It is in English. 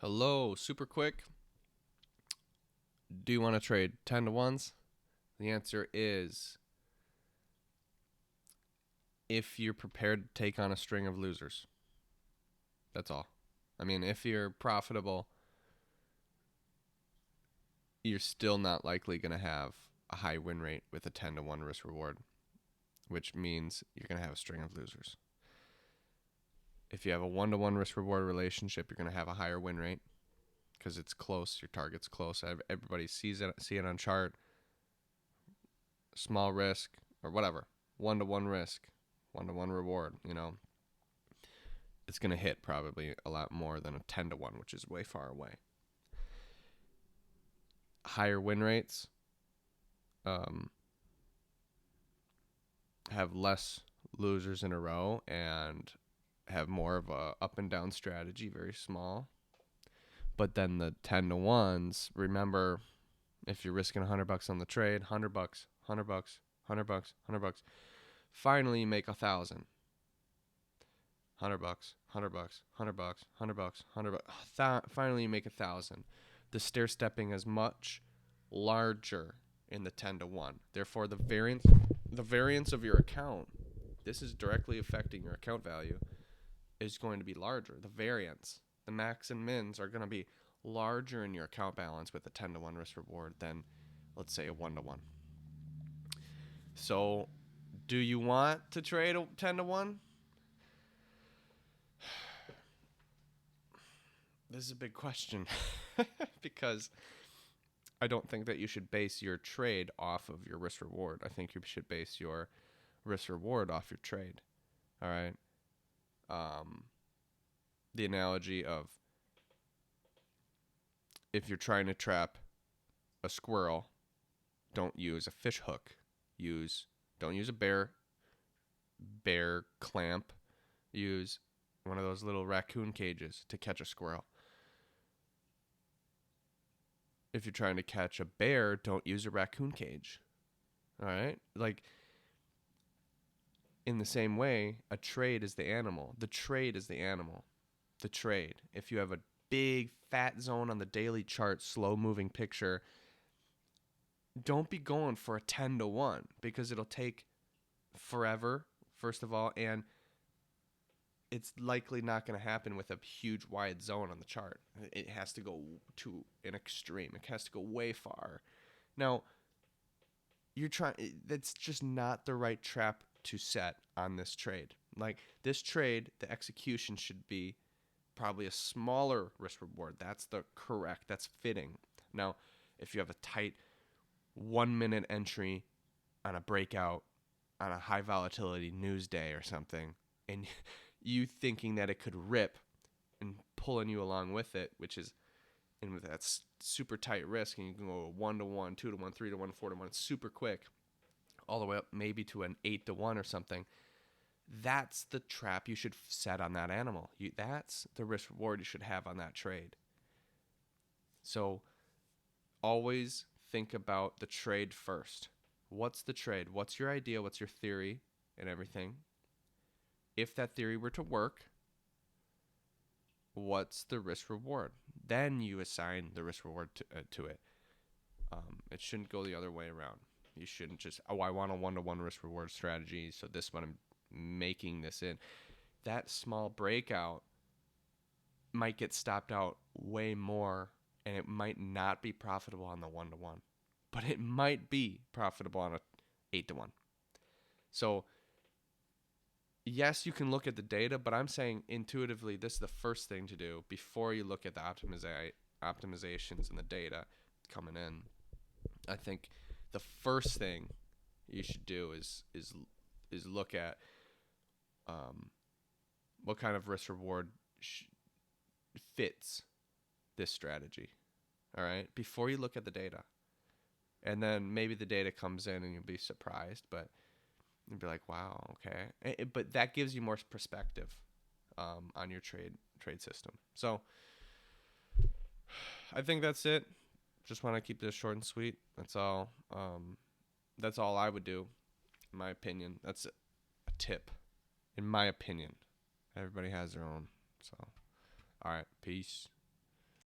Hello, super quick. Do you want to trade 10 to 1s? The answer is if you're prepared to take on a string of losers. That's all. I mean, if you're profitable, you're still not likely going to have a high win rate with a 10 to 1 risk reward, which means you're going to have a string of losers. If you have a 1 to 1 risk reward relationship, you're going to have a higher win rate because it's close. Your target's close. Everybody see it on chart. Small risk or whatever. 1 to 1 risk, 1 to 1 reward, it's going to hit probably a lot more than a 10 to 1, which is way far away. Higher win rates have less losers in a row and have more of a up and down strategy, very small. But then the 10 to 1s, remember, if you're risking $100 on the trade, $100, $100, $100, $100, finally you make $1,000. $100, $100, $100, $100, $100. Finally, you make $1,000. The stair stepping is much larger in the 10 to 1. Therefore, the variance of your account, this is directly affecting your account value, is going to be larger. The variance, the max and mins are going to be larger in your account balance with a 10 to 1 risk reward than, let's say, a 1 to 1. So, do you want to trade a 10 to 1? This is a big question because I don't think that you should base your trade off of your risk reward. I think you should base your risk reward off your trade. All right. The analogy of if you're trying to trap a squirrel, don't use a fish hook. Don't use a bear clamp. Use one of those little raccoon cages to catch a squirrel. If you're trying to catch a bear, don't use a raccoon cage. All right? Like, in the same way, a trade is the animal. The trade is the animal. The trade. If you have a big fat zone on the daily chart, slow moving picture, don't be going for a 10 to 1 because it'll take forever, first of all, and it's likely not going to happen with a huge wide zone on the chart. It has to go to an extreme. It has to go way far. Now, that's just not the right trap to set on this trade. Like, this trade, the execution should be probably a smaller risk reward. That's fitting. Now, if you have a tight 1 minute entry on a breakout on a high volatility news day or something, and you thinking that it could rip and pulling you along with it, and with that super tight risk, and you can go 1 to 1, 2 to 1, 3 to 1, 4 to 1, super quick, all the way up maybe to an 8 to 1 or something. That's the trap you should set on that animal. That's the risk reward you should have on that trade. So always think about the trade first. What's the trade? What's your idea? What's your theory and everything? If that theory were to work, what's the risk reward? Then you assign the risk reward to it. It shouldn't go the other way around. You shouldn't just, I want a 1 to 1 risk reward strategy, so this one I'm making this in. That small breakout might get stopped out way more, and it might not be profitable on the 1 to 1, but it might be profitable on a 8 to 1. So yes, you can look at the data, but I'm saying intuitively this is the first thing to do before you look at the optimizations and the data coming in. I think the first thing you should do is look at what kind of risk reward fits this strategy. All right, before you look at the data, and then maybe the data comes in and you'll be surprised, but you'll be like, wow, okay. But that gives you more perspective on your trade system. So I think that's it. Just want to keep this short and sweet. That's all. That's all I would do, in my opinion. That's a tip, in my opinion. Everybody has their own. So, all right, peace.